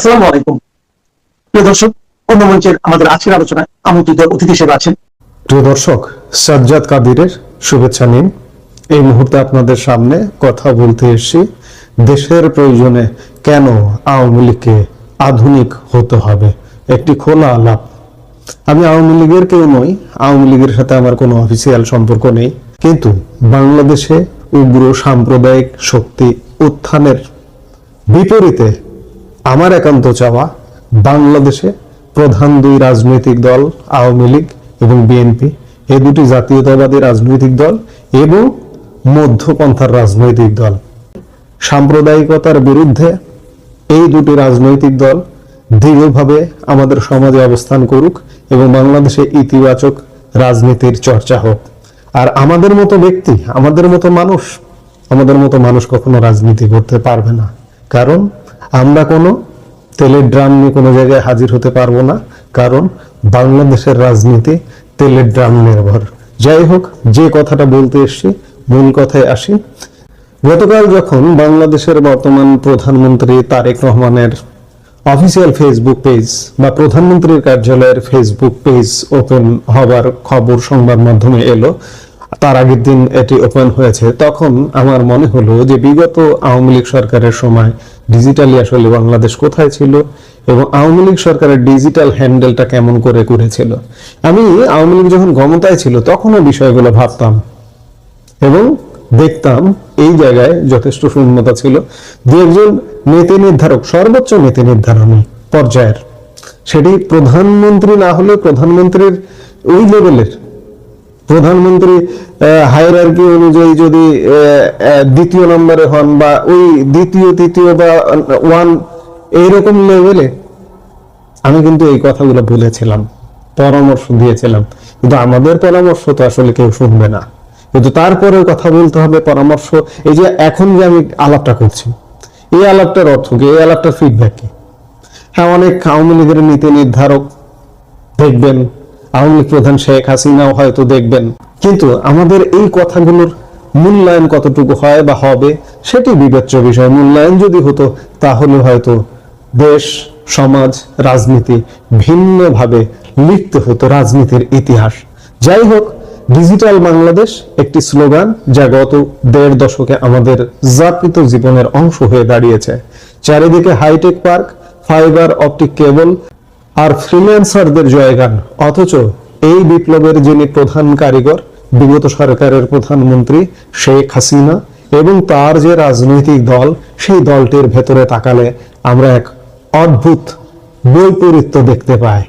আসসালামু আলাইকুম প্রিয় দর্শক, অন্য মঞ্চের আমাদের আজকের আলোচনায় আমন্ত্রিত অতিথি হিসেবে আছেন প্রিয় দর্শক, সাজ্জাদ কাদিরের শুভেচ্ছা নিন। এই মুহূর্তে আপনাদের সামনে কথা বলতে এসেছি দেশের প্রয়োজনে কেন আওয়ামী লীগকে আধুনিক হতে হবে, একটি খোলা আলাপ। আমি আওয়ামী লীগের কেউ নই, আওয়ামী লীগের সাথে আমার কোনো অফিসিয়াল সম্পর্ক নেই, কিন্তু বাংলাদেশে উগ্র সাম্প্রদায়িক শক্তি উত্থানের বিপরীতে আমার একান্ত চাওয়া বাংলাদেশে প্রধান দুই রাজনৈতিক দল আওয়ামী লীগ এবং বিএনপি, এই দুটি জাতীয়তাবাদী রাজনৈতিক দল এবং মধ্যপন্থার রাজনৈতিক দল সাম্প্রদায়িকতার বিরুদ্ধে এই দুটি রাজনৈতিক দল দৃঢ়ভাবে আমাদের সমাজে অবস্থান করুক এবং বাংলাদেশে ইতিবাচক রাজনীতির চর্চা হোক। আর আমাদের মতো ব্যক্তি, আমাদের মতো মানুষ কখনো রাজনীতি করতে পারবে না, কারণ আমরা কোনো তেলের ড্রাম নিয়ে কোনো জায়গায় হাজির হতে পারবো না, কারণ বাংলাদেশের রাজনীতি তেলের ড্রাম নির্ভর। যাই হোক, যে কথাটা বলতে এসছি মূল কথায় আসি। গতকাল যখন বাংলাদেশের বর্তমান প্রধানমন্ত্রী তারেক রহমানের অফিসিয়াল ফেসবুক পেজ বা প্রধানমন্ত্রীর কার্যালয়ের ফেসবুক পেজ ওপেন হবার খবর সংবাদ মাধ্যমে এলো, তার আগের দিন এটি ওপেন হয়েছে, তখন আমার মনে হলো যে বিগত আওয়ামী লীগ সরকারের সময় ডিজিটালি আসলে বাংলাদেশ কোথায় ছিল এবং আওয়ামী লীগ সরকারের ডিজিটাল হ্যান্ডেলটা কেমন করে করেছিল। আমি আওয়ামী লীগ যখন ক্ষমতায় ছিল তখনও বিষয়গুলো ভাবতাম এবং দেখতাম এই জায়গায় যথেষ্ট শূন্যতা ছিল। দু একজন নীতি নির্ধারক, সর্বোচ্চ নীতি নির্ধারণী পর্যায়ের, সেটি প্রধানমন্ত্রী না হলে প্রধানমন্ত্রীর ওই লেভেলের প্রধানমন্ত্রী হায়ারার্কি অনুযায়ী যদি দ্বিতীয় নম্বরে হন বা ওই দ্বিতীয় তৃতীয় বা ওয়ান এইরকম লেভেলে, আমি কিন্তু এই কথাগুলো বলেছিলাম, পরামর্শ দিয়েছিলাম, কিন্তু আমাদের পরামর্শ তো আসলে কেউ শুনবে না। কিন্তু তারপরেও কথা বলতে হবে, পরামর্শ। এই যে এখন যে আমি আলাপটা করছি, এই আলাপটার অর্থ কি, এই আলাপটার ফিডব্যাক কি? হ্যাঁ, অনেক আওয়ামী লীগের নীতি নির্ধারক দেখবেন, আওয়ামী লীগ প্রধান শেখ হাসিনাও হয়তো দেখবেন, কিন্তু আমাদের এই কথাগুলোর মূল্যায়ন কতটুকু হয় বা হবে সেটি বিবেচ্য বিষয়। মূল্যায়ন যদি হতো তাহলে হয়তো দেশ, সমাজ, রাজনীতি ভিন্নভাবে লিখতে হতো রাজনীতির ইতিহাস। যাই হোক, ডিজিটাল বাংলাদেশ একটি স্লোগান যা গত 1.5 দশকে আমাদের যাপিত জীবনের অংশ হয়ে দাঁড়িয়েছে। চারিদিকে hi tech park, fibre optic cable আর ফ্রিল্যান্সারদের জয়গান, অথচ এই বিপ্লবের যিনি প্রধান কারিগর, বিগত সরকারের প্রধানমন্ত্রী শেখ হাসিনা এবং তার যে রাজনৈতিক দল, সেই দলটির ভেতরে তাকালে আমরা এক অদ্ভুত বৈপরীত্য দেখতে পাই।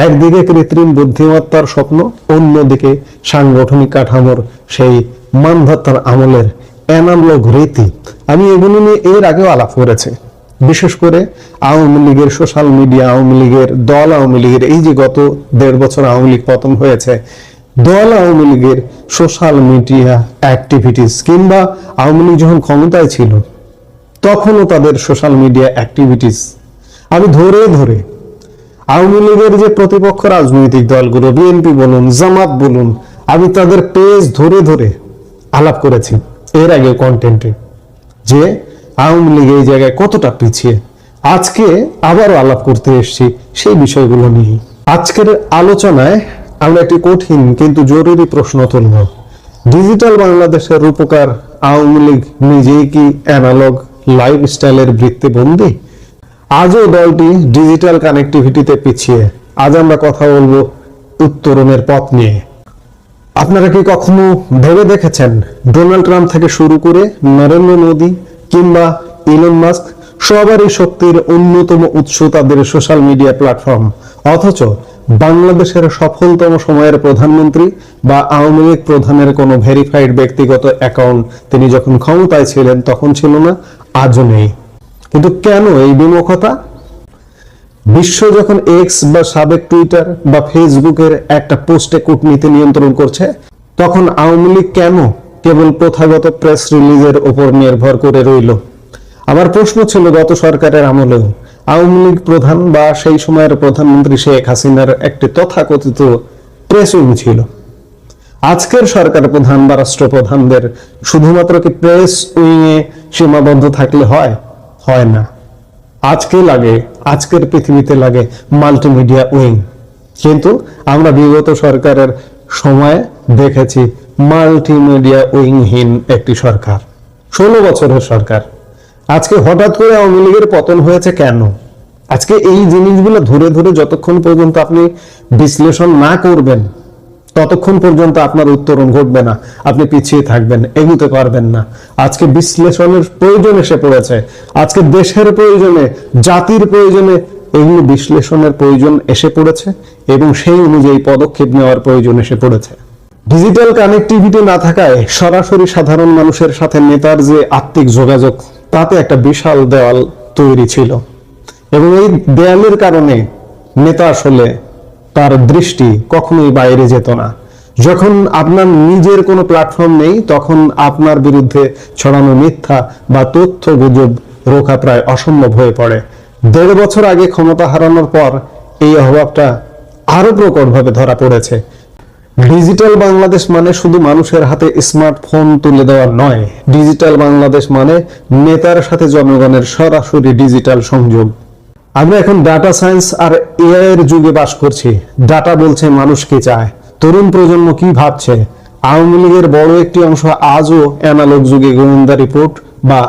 একদিকে কৃত্রিম বুদ্ধিমত্তার স্বপ্ন, অন্যদিকে সাংগঠনিক কাঠামোর সেই মানধাত্তার আমলের অ্যানালগ রীতি। আমি এগুলো নিয়ে এর আগেও আলাপ করেছি, বিশেষ করে আওয়ামী লীগের সোশ্যাল মিডিয়া, আওয়ামী লীগের দল, আওয়ামী লীগের এই যে গত 1.5 বছর আওয়ামী লীগ পতন হয়েছে, দল আওয়ামী লীগের সোশ্যাল মিডিয়া অ্যাক্টিভিটিস, কিংবা আওয়ামী লীগ যখন ক্ষমতায় ছিল তখনও তাদের সোশ্যাল মিডিয়া অ্যাক্টিভিটিস আমি ধরে ধরে আওয়ামী লীগের যে প্রতিপক্ষ রাজনৈতিক দলগুলো, বিএনপি বলুন, জামাত বলুন, আমি তাদের পেজ ধরে ধরে আলাপ করেছি এর আগে কন্টেন্টে, যে আওয়ামী লীগ এই জায়গায় কতটা পিছিয়ে। আজকে আবারও আলাপ করতে এসেছি সেই বিষয়গুলো নিয়ে। আজকের আলোচনায় আমরা একটি কঠিন কিন্তু জরুরি প্রশ্ন তুলব। ডিজিটাল বাংলাদেশের রূপকার আওয়ামী লীগ নিজেই কি অ্যানালগ লাইফস্টাইলের বৃত্তে বন্দী? আজও দলটি ডিজিটাল কানেক্টিভিটিতে পিছিয়ে। আজ আমরা কথা বলবো উত্তরণের পথ নিয়ে। আপনারা কি কখনো ভেবে দেখেছেন, ডোনাল্ড ট্রাম্প থেকে শুরু করে নরেন্দ্র মোদী কিংবা ইলন মাস্ক, সবারই শক্তির অন্যতম উৎস তাদের সোশ্যাল মিডিয়া প্ল্যাটফর্ম, অথচ বাংলাদেশের সফলতম সময়ের প্রধানমন্ত্রী বা আওয়ামী লীগ প্রধানের কোনো ভেরিফাইড ব্যক্তিগত অ্যাকাউন্ট তিনি যখন ক্ষমতায় ছিলেন তখন ছিল না, আজও নেই। কিন্তু কেন এই বিমুখতা? বিশ্ব যখন এক্স বা সাবেক টুইটার বা ফেসবুকের একটা পোস্টে কূটনীতি নিয়ন্ত্রণ করছে, তখন আওয়ামী লীগ কেন কেবল প্রথাগত প্রেস রিলিজের উপর নির্ভর করে রইল? আমার প্রশ্ন ছিল, গত সরকারের আমলেও আওয়ামী লীগ প্রধান বা সেই সময়ের প্রধানমন্ত্রী শেখ হাসিনার একটি তথাকথিত প্রেস উইং ছিল। আজকের সরকার প্রধান বা রাষ্ট্রপ্রধানদের শুধুমাত্র কি প্রেস উইংয়ে সীমাবদ্ধ থাকলে হয়? হয় না। আজকে লাগে, আজকের পৃথিবীতে লাগে মাল্টিমিডিয়া উইং, কিন্তু আমরা বিগত সরকারের সময়ে দেখেছি মাল্টিমিডিয়া উইংহীন একটি সরকার, 16 বছরের সরকার। আজকে হঠাৎ করে আওয়ামী লীগের পতন হয়েছে কেন? আজকে এই জিনিসগুলো ধরে ধরে যতক্ষণ পর্যন্ত আপনি বিশ্লেষণ না করবেন ততক্ষণ পর্যন্ত আপনার উত্তরণ ঘটবে না, আপনি পিছিয়ে থাকবেন, এগোতে পারবেন না। আজকে বিশ্লেষণের প্রয়োজন এসে পড়েছে, আজকে দেশের প্রয়োজনে, জাতির প্রয়োজনে এগুলো বিশ্লেষণের প্রয়োজন এসে পড়েছে এবং সেই অনুযায়ী পদক্ষেপ নেওয়ার প্রয়োজন এসে পড়েছে। ডিজিটাল কানেক্টিভিটি না থাকায় সরাসরি সাধারণ মানুষের সাথে নেতার যে আত্মিক যোগাযোগ, তাতে একটা বিশাল দেওয়াল তৈরি ছিল এবং এই দেয়ালের কারণে নেতা আসলে তার দৃষ্টি কখনোই বাইরে যেত না। যখন আপনার নিজের কোনো প্ল্যাটফর্ম নেই, তখন আপনার বিরুদ্ধে ছড়ানো মিথ্যা বা তথ্য গুজব রোখা প্রায় অসম্ভব হয়ে পড়ে। 1.5 বছর আগে ক্ষমতা হারানোর পর এই অভাবটা আরো প্রকটভাবে ধরা পড়েছে। ডিজিটাল বাংলাদেশ মানে শুধু মানুষের হাতে স্মার্টফোন তুলে দেওয়া নয়, ডিজিটাল বাংলাদেশ মানে নেতার সাথে জনগণের সরাসরি ডিজিটাল সংযোগ। আমরা এখন ডাটা সায়েন্স আর এআই এর যুগে বাস করছি। ডাটা বলছে মানুষ কি চায়, তরুণ প্রজন্ম কি ভাবছে। আওয়ামী লীগের বড় একটি অংশ আজও অ্যানালগ যুগে গোয়েন্দা রিপোর্ট বা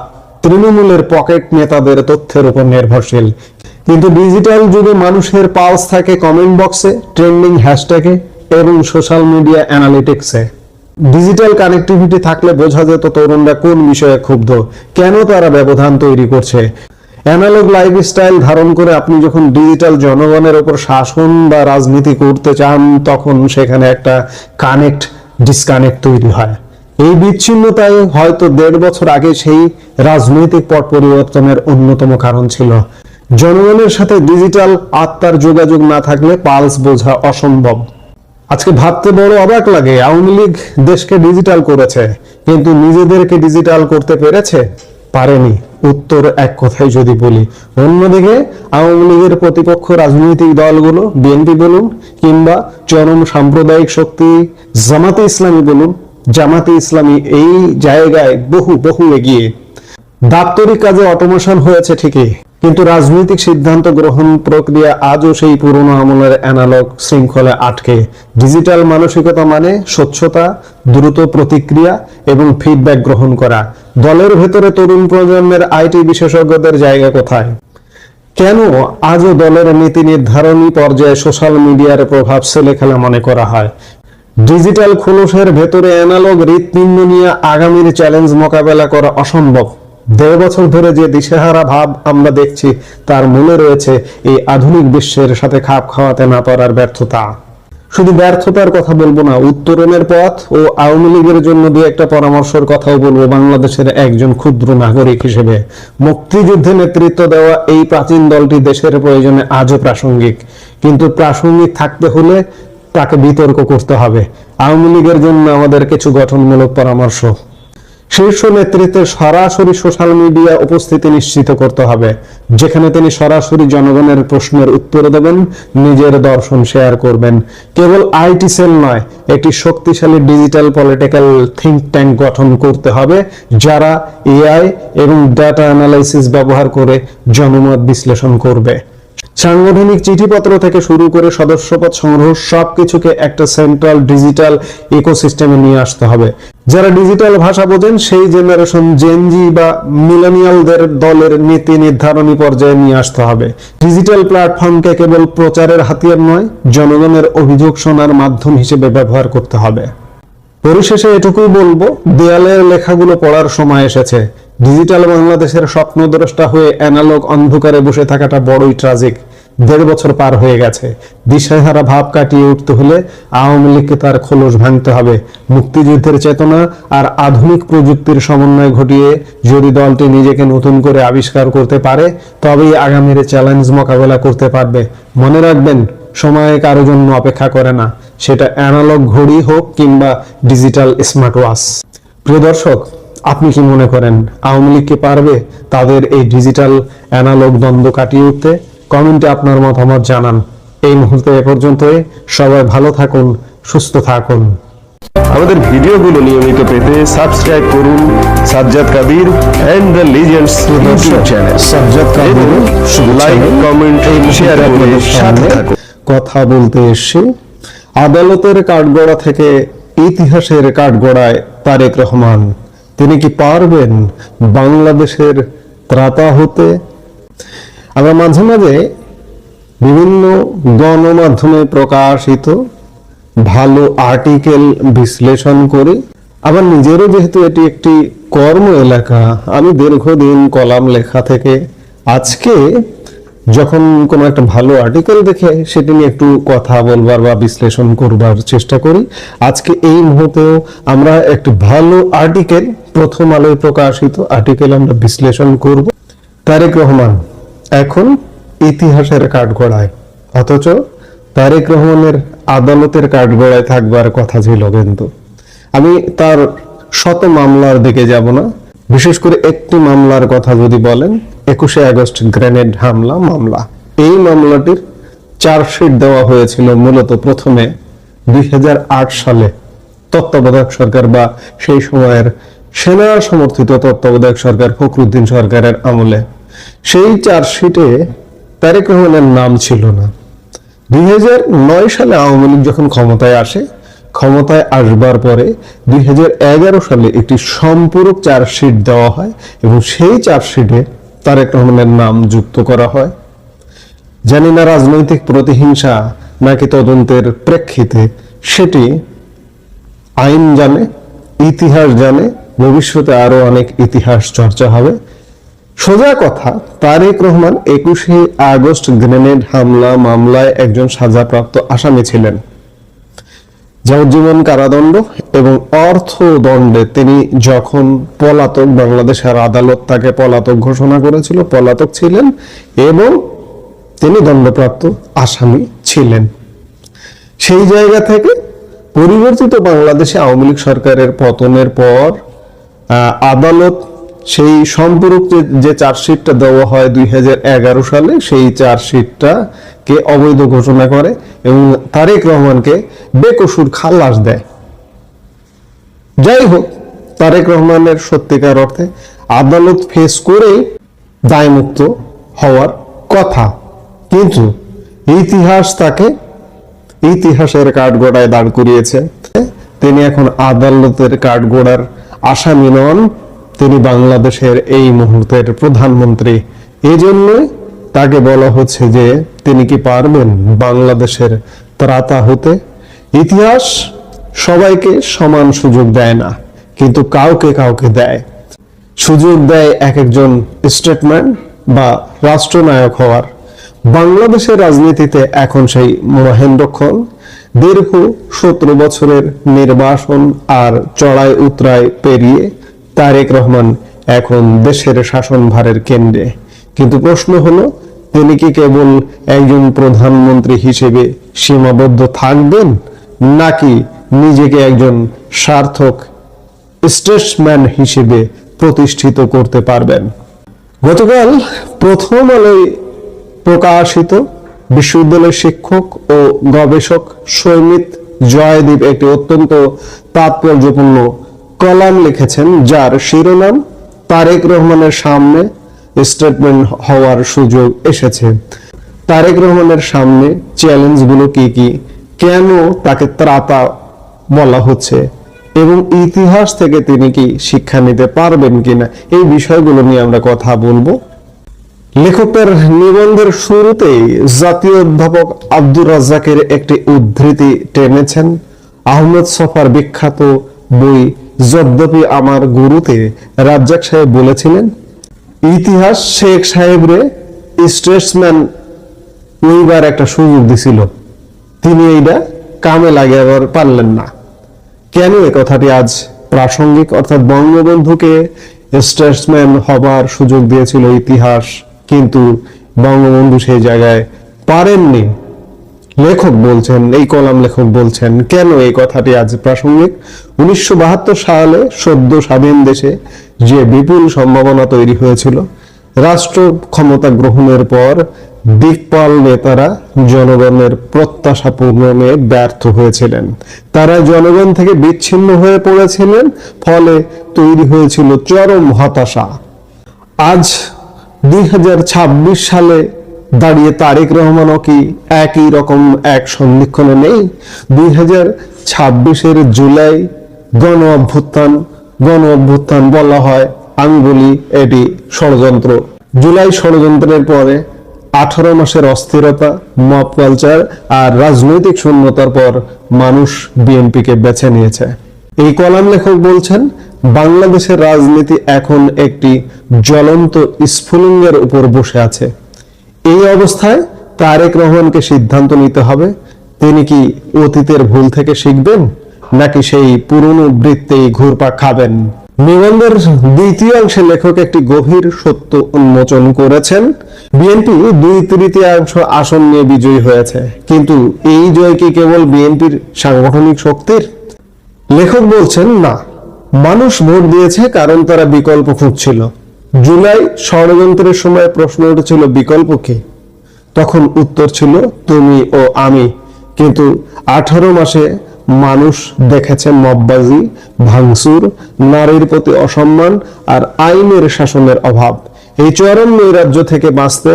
তৃণমূলের পকেট নেতাদের তথ্যের উপর নির্ভরশীল, কিন্তু ডিজিটাল যুগে মানুষের পালস থাকে কমেন্ট বক্সে, ট্রেন্ডিং হ্যাশট্যাগে এবং সোশ্যাল মিডিয়া অ্যানালিটিক্সে। ডিজিটাল কানেক্টিভিটি থাকলে বোঝা যেত তরুণরা কোন বিষয়ে ক্ষুব্ধ, কেন তারা ব্যবধান তৈরি করছে। অ্যানালগ লাইফস্টাইল ধারণ করে আপনি যখন ডিজিটাল জনগণের উপর শাসন বা রাজনীতি করতে চান, তখন সেখানে একটা কানেক্ট ডিসকানেক্ট তৈরি হয়। এই বিচ্ছিন্নতাই হয়তো 1.5 বছর আগে সেই রাজনৈতিক পট পরিবর্তনের অন্যতম কারণ ছিল। জনগণের সাথে ডিজিটাল আত্মার যোগাযোগ না থাকলে পালস বোঝা অসম্ভব। আজকে ভাবতে বড় অবাক লাগে, আওয়ামী লীগ দেশকে ডিজিটাল করেছে, কিন্তু নিজেদেরকে ডিজিটাল করতে পেরেছে? পারেনি। উত্তর এক কথাই যদি বলি। অন্যদিকে আওয়ামী লীগের প্রতিপক্ষ রাজনৈতিক দলগুলো, বিএনপি বলুন কিংবা চরম সাম্প্রদায়িক শক্তি জামাতে ইসলামী বলুন, জামাতে ইসলামী এই জায়গায় বহু এগিয়ে। দাপ্তরিক কাজে অটোমেশন হয়েছে ঠিকই, কিন্তু রাজনৈতিক সিদ্ধান্ত গ্রহণ প্রক্রিয়া আজও সেই পুরনো আমলের অ্যানালগ শৃঙ্খলে আটকে। ডিজিটাল মানসিকতা মানে স্বচ্ছতা, দ্রুত প্রতিক্রিয়া এবং ফিডব্যাক গ্রহণ করা। দলের ভেতরে তরুণ প্রজন্মের আইটি বিশেষজ্ঞদের জায়গা কোথায়? কেন আজও দলের নীতি নির্ধারণী পর্যায়ে সোশ্যাল মিডিয়ার প্রভাব ছেলে খেলা মনে করা হয়? ডিজিটাল খোলসের ভেতরে অ্যানালগ হৃৎপিণ্ড নিয়ে আগামীর চ্যালেঞ্জ মোকাবেলা করা অসম্ভব। 1.5 বছর ধরে যে দিশেহারা ভাব আমরা দেখছি, তার মূলে রয়েছে এই আধুনিক বিশ্বের সাথে খাপ খাওয়াতে না পারার ব্যর্থতা। শুধু ব্যর্থতার কথা বলবো না, উত্তরণের পথ ও আওয়ামী লীগের জন্য দুই একটা পরামর্শের কথাও বলবো বাংলাদেশের একজন ক্ষুদ্র নাগরিক হিসেবে। মুক্তিযুদ্ধে নেতৃত্ব দেওয়া এই প্রাচীন দলটি দেশের প্রয়োজনে আজও প্রাসঙ্গিক, কিন্তু প্রাসঙ্গিক থাকতে হলে তাকে বিতর্ক করতে হবে। আওয়ামী লীগের জন্য আমাদের কিছু গঠনমূলক পরামর্শ। শীর্ষ নেতৃত্বের সরাসরি সোশ্যাল মিডিয়া উপস্থিতি নিশ্চিত করতে হবে, যেখানে তিনি সরাসরি জনগণের প্রশ্নের উত্তর দেবেন, নিজের দর্শন শেয়ার করবেন। কেবল আইটি সেল নয়, একটি শক্তিশালী ডিজিটাল পলিটিক্যাল থিঙ্ক ট্যাঙ্ক গঠন করতে হবে, যারা এআই এবং ডাটা অ্যানালাইসিস ব্যবহার করে জনমত বিশ্লেষণ করবে। সাংগঠনিক চিঠিপত্র থেকে শুরু করে সদস্যপদ সংগ্রহ সবকিছুকে একটা সেন্ট্রাল ডিজিটাল ইকোসিস্টেমে নিয়ে আসতে হবে। যারা ডিজিটাল ভাষা বোঝেন সেই জেনারেশন জেনজি বা মিলেনিয়ালদের দলের নীতি নির্ধারণী পর্যায়ে নিয়ে আসতে হবে। ডিজিটাল প্ল্যাটফর্মকে কেবল প্রচারের হাতিয়ার নয়, জনগণের অভিযোগ শোনার মাধ্যম হিসেবে ব্যবহার করতে হবে। পরিশেষে এটুকুই বলবো, দেয়ালের লেখাগুলো পড়ার সময় এসেছে। ডিজিটাল বাংলাদেশের স্বপ্নদ্রষ্টা হয়ে অ্যানালগ অন্ধকারে বসে থাকাটা বড়ই ট্রাজিক। 1.5 বছর পার হয়ে গেছে। দিশেহারা ভাব কাটিয়ে উঠতে হলে আওয়ামী লীগকে তার খোলস ভাঙতে হবে। মুক্তিযুদ্ধের চেতনা আর আধুনিক প্রযুক্তির সমন্বয় ঘটিয়ে যদি দলটি নিজেকে নতুন করে আবিষ্কার করতে পারে, তবেই আগামীর চ্যালেঞ্জ মোকাবেলা করতে পারবে। মনে রাখবেন, সময় কারো জন্য অপেক্ষা করে না, সেটা অ্যানালগ ঘড়ি হোক কিংবা ডিজিটাল স্মার্ট ওয়াচ। প্রিয় দর্শক, আপনি কি মনে করেন আওয়ামী লীগ কি পারবে তাদের এই ডিজিটাল অ্যানালগ দ্বন্দ্ব কাটিয়ে উঠতে? কমেন্টে আপনার মতামত জানান। এই মুহূর্তে এ পর্যন্তই। সবাই ভালো থাকুন, সুস্থ থাকুন। আমাদের ভিডিওগুলো নিয়মিত পেতে সাবস্ক্রাইব করুন Sajjad Kadir and the legends YouTube channel. Sajjad এবং কাদিরের লাইক, কমেন্ট, শেয়ার করে সাথে থাকুন। কথা বলতে এসে আদালতের কাঠগড়া থেকে ইতিহাসের কাঠগড়ায় তারেক রহমান, তিনি কি পারবেন বাংলাদেশের ত্রাতা হতে? আমরা মাঝে মাঝে বিভিন্ন গণমাধ্যমে প্রকাশিত ভালো আর্টিকেল বিশ্লেষণ করি, আবার নিজেরও যেহেতু এটি একটি কর্ম এলাকা, আমি দীর্ঘদিন কলাম লেখা থেকে আজকে যখন কোনো একটা ভালো আর্টিকেল দেখে সেটি নিয়ে একটু কথা বলবার বা বিশ্লেষণ করবার চেষ্টা করি। আজকে এই মুহূর্তেও আমরা একটি ভালো আর্টিকেল, প্রথম আলোয় প্রকাশিত আর্টিকেল আমরা বিশ্লেষণ করব। তারেক রহমান এখন ইতিহাসের কাঠগড়ায়, অথচ তারেক রহমানের আদালতের কাঠগড়ায় থাকবার কথা ছিল। কিন্তু আমি তার শত মামলার দিকে যাব না, বিশেষ করে একটি মামলার কথা যদি বলেন, 21শে আগস্ট গ্রেনেড হামলা মামলা। এই মামলাটির চার্জশিট দেওয়া হয়েছিল মূলত প্রথমে 2008 সালে তত্ত্বাবধায়ক সরকার বা সেই সময়ের সেনা সমর্থিত তত্ত্বাবধায়ক সরকার ফখরুদ্দিন সরকারের আমলে। সেই চার্জশিটে তারেক রহমানের নাম ছিল না। 2009 সালে আওয়ামী লীগ যখন ক্ষমতায় আসে, ক্ষমতায় আসবার পরে 2011 সালে একটি সম্পূরক চার্জশিট দেওয়া হয় এবং সেই চার্জশিটে তারেক রহমানের নাম যুক্ত করা হয়। জানি না রাজনৈতিক প্রতিহিংসা নাকি তদন্তের প্রেক্ষিতে, সেটি আইন জানে, ইতিহাস জানে, ভবিষ্যতে আরো অনেক ইতিহাস চর্চা হবে। সোজা কথা, তারেক রহমান 21শে আগস্ট গ্রেনেড হামলা মামলায় একজন সাজাপ্রাপ্ত আসামি ছিলেন। যাবজ্জীবন কারাদণ্ড এবং অর্থদণ্ডে তিনি যখন পলাতক, বাংলাদেশের আদালত তাকে পলাতক ঘোষণা করেছিল, পলাতক ছিলেন এবং তিনি দণ্ডপ্রাপ্ত আসামি ছিলেন। সেই জায়গা থেকে পরিবর্তিত বাংলাদেশে আওয়ামী লীগ সরকারের পতনের পর আদালত সেই সম্পূরক যে চার্জশিটটা দেওয়া হয় 2011 সালে, সেই চার্জশিটটাকে অবৈধ ঘোষণা করে এবং তারেক রহমানকে বেকসুর খালাস দেয়। যাই হোক, তারেক রহমানের সত্যিকার অর্থে আদালত ফেস করেই দায়মুক্ত হওয়ার কথা, কিন্তু ইতিহাস তাকে ইতিহাসের কাঠগড়ায় দাঁড় করিয়েছে। তিনি এখন আদালতের কাঠগড়ার আসামি নন, তিনি বাংলাদেশের এই মুহূর্তের প্রধানমন্ত্রী। এই জন্যই তাকে বলা হচ্ছে যে তিনি কি পারবেন বাংলাদেশের ত্রাতা হতে। ইতিহাস সবাইকে সমান সুযোগ দেয় না, কিন্তু কাউকে কাউকে দেয়, সুযোগ দেয় এক একজন স্টেটম্যান বা রাষ্ট্রনায়ক হওয়ার। বাংলাদেশের রাজনীতিতে এখন সেই মহেন্দ্রক্ষণ, দীর্ঘ 17 বছরের নির্বাসন আর চড়াই উতরাই পেরিয়ে তারেক রহমান এখন দেশের শাসনভারের কেন্দ্রে। কিন্তু প্রশ্ন হলো, তিনি কি কেবল একজন প্রধানমন্ত্রী হিসেবে সীমাবদ্ধ থাকবেন, নাকি নিজেকে একজন সার্থক স্টেটসম্যান হিসেবে প্রতিষ্ঠিত করতে পারবেন? গতকাল প্রথম আলোয় প্রকাশিত বিশ্ববিদ্যালয়ের শিক্ষক ও গবেষক সৈমিত জয়দীপ একটি অত্যন্ত তাৎপর্যপূর্ণ কলাম লিখেছেন, যার শিরোনাম তারেক রহমানের সামনে স্টেটমেন্ট হওয়ার সুযোগ এসেছে। তারেক রহমানের সামনে চ্যালেঞ্জগুলো কি কি, কেন তাকে ত্রাতা বলা হচ্ছে এবং ইতিহাস থেকে তিনি কি শিক্ষা নিতে পারবেন কিনা, এই বিষয়গুলো নিয়ে আমরা কথা বলবো। লেখকের নিবন্ধের শুরুতেই জাতীয় অধ্যাপক আব্দুর রাজ্জাকের একটি উদ্ধৃতি টেনেছেন। আহমেদ ছফার বিখ্যাত বই যদ্যপি আমার গুরুতে রাজ্জাক সাহেব বলেছিলেন, ইতিহাস শেখ সাহেবরে স্টেটসম্যান ওইবার একটা সুযোগ দিছিল, তিনি এইটা কামে লাগাবার পারলেন না। কেন এ কথাটি আজ প্রাসঙ্গিক? অর্থাৎ বঙ্গবন্ধুকে স্টেটসম্যান হবার সুযোগ দিয়েছিল ইতিহাস, কিন্তু বঙ্গবন্ধু সেই জায়গায় পারেননি। লেখক বলছেন, এই কলাম লেখক বলছেন, কেন এই কথাটি আজ প্রাসঙ্গিক? 1972 সালে সদ্য স্বাধীন দেশে যে বিপুল সম্ভাবনা তৈরি হয়েছিল, রাষ্ট্র ক্ষমতা গ্রহণের পর দিকপাল নেতারা জনগণের প্রত্যাশা পূরণে ব্যর্থ হয়েছিলেন। তারা জনগণ থেকে বিচ্ছিন্ন হয়ে পড়েছিলেন, ফলে তৈরি হয়েছিল চরম হতাশা। আজ 2026 সালে দাঁড়িয়ে তারেক রহমানও কি একই রকম এক সন্ধিক্ষণে নেই? 2026-এর জুলাই গণ অভ্যুত্থান বলা হয়, আমি বলি এটি ষড়যন্ত্র। জুলাই ষড়যন্ত্রের পরে 18 মাসের অস্থিরতা, মব কালচার আর রাজনৈতিক শূন্যতার পর মানুষ বিএনপিকে বেছে নিয়েছে। এই কলাম লেখক বলছেন, বাংলাদেশের রাজনীতি এখন একটি জ্বলন্ত স্ফুলিঙ্গের উপর বসে আছে। এই অবস্থায় তারেক রহমানকে সিদ্ধান্ত নিতে হবে, তিনি কি অতীতের ভুল থেকে শিখবেন নাকি সেই পুরনো বৃত্তেই ঘুরপাক খাবেন। নিবন্ধের দ্বিতীয় অংশে লেখক একটি গভীর সত্য উন্মোচন করেছেন। বিএনপি 2/3 আসন নিয়ে বিজয়ী হয়েছে, কিন্তু এই জয় কি কেবল বিএনপির সাংগঠনিক শক্তির? লেখক বলছেন, না, মানুষ ভোট দিয়েছে কারণ তারা বিকল্প খুঁজছিল। জুলাই ষড়যন্ত্রের সময় প্রশ্ন উঠেছিল বিকল্প কি? তখন উত্তর ছিল তুমি ও আমি। কিন্তু 18 মাসে মানুষ দেখেছে মববাজি, ভাঙচুর, নারীর প্রতি অসম্মান আর আইনের শাসনের অভাব। এই চরম নৈরাজ্য থেকে বাঁচতে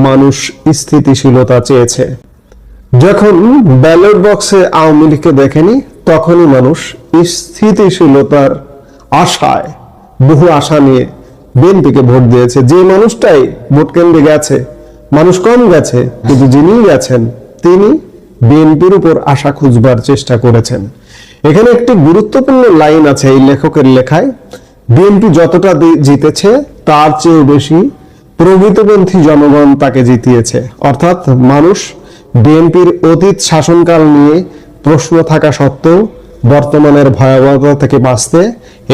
মানুষ স্থিতিশীলতা চেয়েছে। যখন ব্যালট বক্সে আওয়ামী লীগকে দেখেনি, তখনই মানুষ স্থিতিশীলতার আশায়, বহু আশা নিয়ে বিএনপিকে ভোট দিয়েছে। যে মানুষটাই ভোট কেন্দ্রে গেছে, মানুষ কম গেছে, কিন্তু যিনি গেছেন তিনি বিএনপির উপর আশা খুঁজবার চেষ্টা করেছেন। এখানে একটি গুরুত্বপূর্ণ লাইন আছে এই লেখকের লেখায়, বিএনপি যতটা জিতেছে তার চেয়ে বেশি প্রকৃতপন্থী জনগণ তাকে জিতিয়েছে। অর্থাৎ মানুষ বিএনপির অতীত শাসনকাল নিয়ে প্রশ্ন থাকা সত্ত্বেও বর্তমানের ভয়াবহতা থেকে বাঁচতে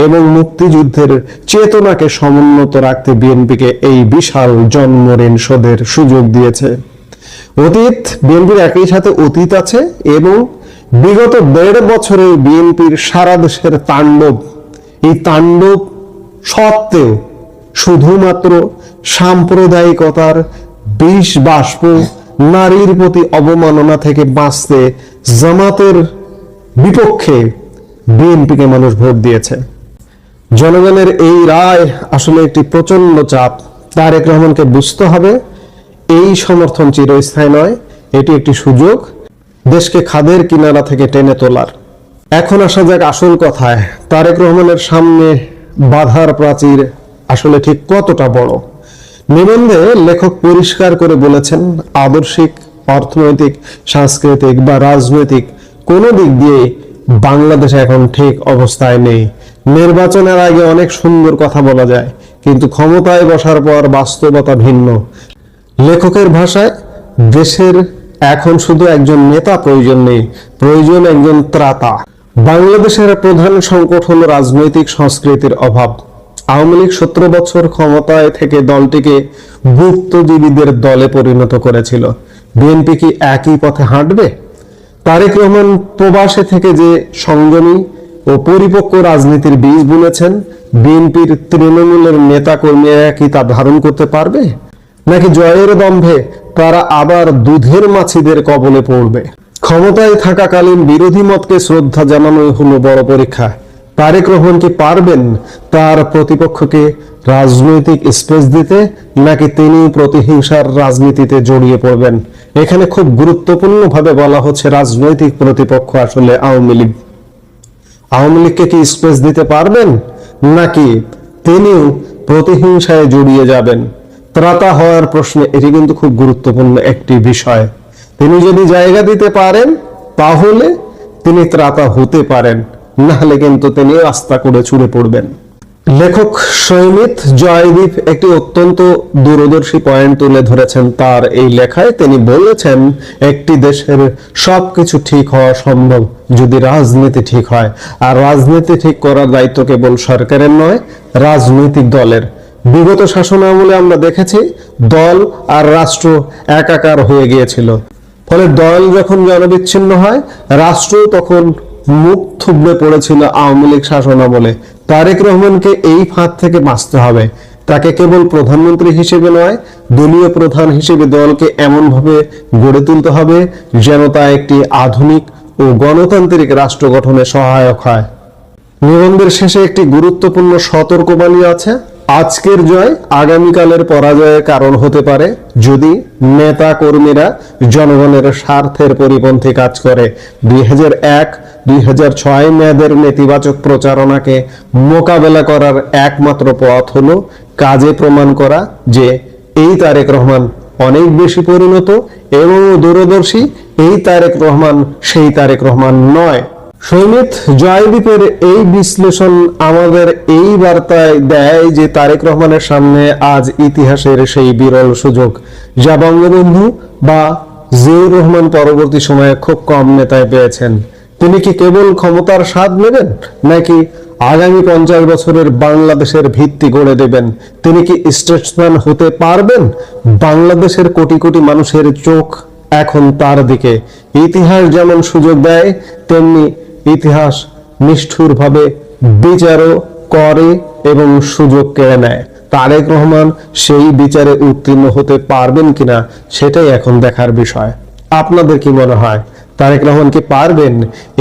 এবং মুক্তিযুদ্ধের চেতনাকে সমুন্নত রাখতে বিএনপিকে এই বিশাল জন্মঋণ শোধের সুযোগ দিয়েছে। অতীত বিএনপির একই সাথে অতীত আছে এবং বিগত 1.5 বছরে বিএনপির সারা দেশের তাণ্ডব, এই তাণ্ডব সত্ত্বেও শুধুমাত্র সাম্প্রদায়িকতার বিষ বাষ্প, নারীর প্রতি অবমাননা থেকে বাঁচতে জামাতের বিপক্ষে বিএনপিকে মানুষ ভোট দিয়েছে। জনগণের এই রায় আসলে একটি প্রচন্ড চাপ। তারেক রহমানকে বুঝতে হবে এই সমর্থন চিরস্থায়ী নয়, এটি একটি সুযোগ দেশকে খাদের কিনারা থেকে টেনে তোলার। এখন আসা যাক আসল কথায়, তারেক রহমানের সামনে বাধার প্রাচীর আসলে ঠিক কতটা বড়। নিবন্ধে লেখক পরিষ্কার করে বলেছেন, আদর্শিক, অর্থনৈতিক, সাংস্কৃতিক বা রাজনৈতিক কোনো দিক দিয়ে বাংলাদেশ এখন ঠিক অবস্থায় নেই। নির্বাচনের আগে অনেক সুন্দর কথা বলা যায়, কিন্তু ক্ষমতায় বসার পর বাস্তবতা ভিন্ন। লেখকের ভাষায়, দেশের এখন শুধু একজন নেতা প্রয়োজন নেই, প্রয়োজন একজন ত্রাতা। বাংলাদেশের প্রধান সংকট হলো রাজনৈতিক সংস্কৃতির অভাব। আওয়ামী লীগ 17 বছর ক্ষমতায় থেকে দলটিকে গুপ্তজীবীদের দলে পরিণত করেছিল। বিএনপি কি একই পথে হাঁটবে? তারেক রহমান প্রবাসে থেকে যে সংযমী ও পরিপক্ক রাজনীতির বীজ বুনেছেন, বিএনপির তৃণমূলের নেতা কর্মীরা কি তা ধারণ করতে পারবে, নাকি জয়ের দম্ভে তারা আবার দুধের মাছিদের কবলে পড়বে? ক্ষমতায় থাকাকালীন বিরোধী মতকে শ্রদ্ধা জানানোই হলো বড় পরীক্ষা। তারেক রহমান কি পারবেন তার প্রতিপক্ষকে রাজনৈতিক স্পেস দিতে, নাকি তিনি প্রতিহিংসার রাজনীতিতে জড়িয়ে পড়বেন? এখানে খুব গুরুত্বপূর্ণভাবে বলা হচ্ছে রাজনৈতিক প্রতিপক্ষ আসলে আওয়ামী লীগ। আওয়ামী লীগকে কি স্পেস দিতে পারবেন, নাকি তিনিও প্রতিহিংসায় জড়িয়ে যাবেন? ত্রাতা হওয়ার প্রশ্নে এটি কিন্তু খুব গুরুত্বপূর্ণ একটি বিষয়। তিনি যদি জায়গা দিতে পারেন তাহলে তিনি ত্রাতা হতে পারেন, না হলে কিন্তু তিনি আস্থা করে ছুড়ে পড়বেন। লেখক সৈমিত জয়দীপ একটি অত্যন্ত দূরদর্শী পয়েন্ট তুলে ধরেছেন তার এই লেখায়। তিনি বলেছেন, একটি দেশের সবকিছু ঠিক হওয়া সম্ভব যদি রাজনীতি ঠিক হয়, আর রাজনীতি ঠিক করার দায়িত্ব কেবল সরকারের নয়, রাজনৈতিক দলের। বিগত শাসন আমলে আমরা দেখেছি দল আর রাষ্ট্র একাকার হয়ে গিয়েছিল, ফলে দল যখন জনবিচ্ছিন্ন হয়, রাষ্ট্র তখন মুখ থুবড়ে পড়েছিল আওয়ামী লীগ শাসন আমলে। তারেক রহমানকে এই ফাঁদ থেকে বাঁচতে হবে। তাকে কেবল প্রধানমন্ত্রী হিসেবে নয়, দলীয় প্রধান হিসেবে দলকে এমনভাবে গড়ে তুলতে হবে যেন তা একটি আধুনিক ও গণতান্ত্রিক রাষ্ট্র গঠনে সহায়ক হয়। নিবন্ধের শেষে একটি গুরুত্বপূর্ণ সতর্কবাণী আছে। আজকের জয় আগামীকালের পরাজয়ের কারণ হতে পারে যদি নেতা কর্মীরা জনগণের স্বার্থের পরিপন্থী কাজ করে। 2001-2006 মেয়াদের নেতিবাচক প্রচারণাকে মোকাবেলা করার একমাত্র পথ হলো কাজে প্রমাণ করা যে এই তারেক রহমান অনেক বেশি পরিণত এবং দূরদর্শী। এই তারেক রহমান সেই তারেক রহমান নয়। সৈনিক জয়দীপের এই বিশ্লেষণ আমাদের এই বার্তায় দেয় যে তারেক রহমানের সামনে আজ ইতিহাসের সেই বিরল সুযোগ যা বঙ্গবন্ধু বা জিয়াউর রহমান পরবর্তী সময়ে খুব কম নেতায় পেয়েছেন। তিনি কি কেবল ক্ষমতার স্বাদ নেবেন নাকি আগামী 50 বছরের বাংলাদেশের ভিত্তি গড়ে দেবেন? তিনি কি স্টেটসম্যান হতে পারবেন? বাংলাদেশের কোটি কোটি মানুষের চোখ এখন তার দিকে। ইতিহাস যেমন সুযোগ দেয় তেমনি ইতিহাস নিষ্ঠুরভাবে বিচারও করে এবং সুযোগ কেড়ে নেয়। তারেক রহমান সেই বিচারে উত্তীর্ণ হতে পারবেন কিনা সেটাই এখন দেখার বিষয়। আপনাদের কি মনে হয় তারেক রহমান কি পারবেন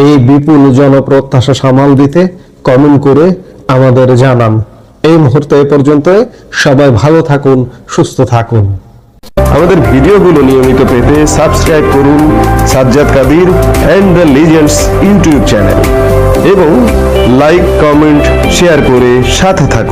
এই বিপুল জনপ্রত্যাশা সামাল দিতে? কমেন্ট করে আমাদের জানান। এই মুহূর্তে এ পর্যন্ত। সবাই ভালো থাকুন, সুস্থ থাকুন। আমাদের ভিডিওগুলো নিয়মিত পেতে সাবস্ক্রাইব করুন Sajjad Kadir and the legends YouTube channel এবং লাইক, কমেন্ট, শেয়ার করে সাথে থাকুন।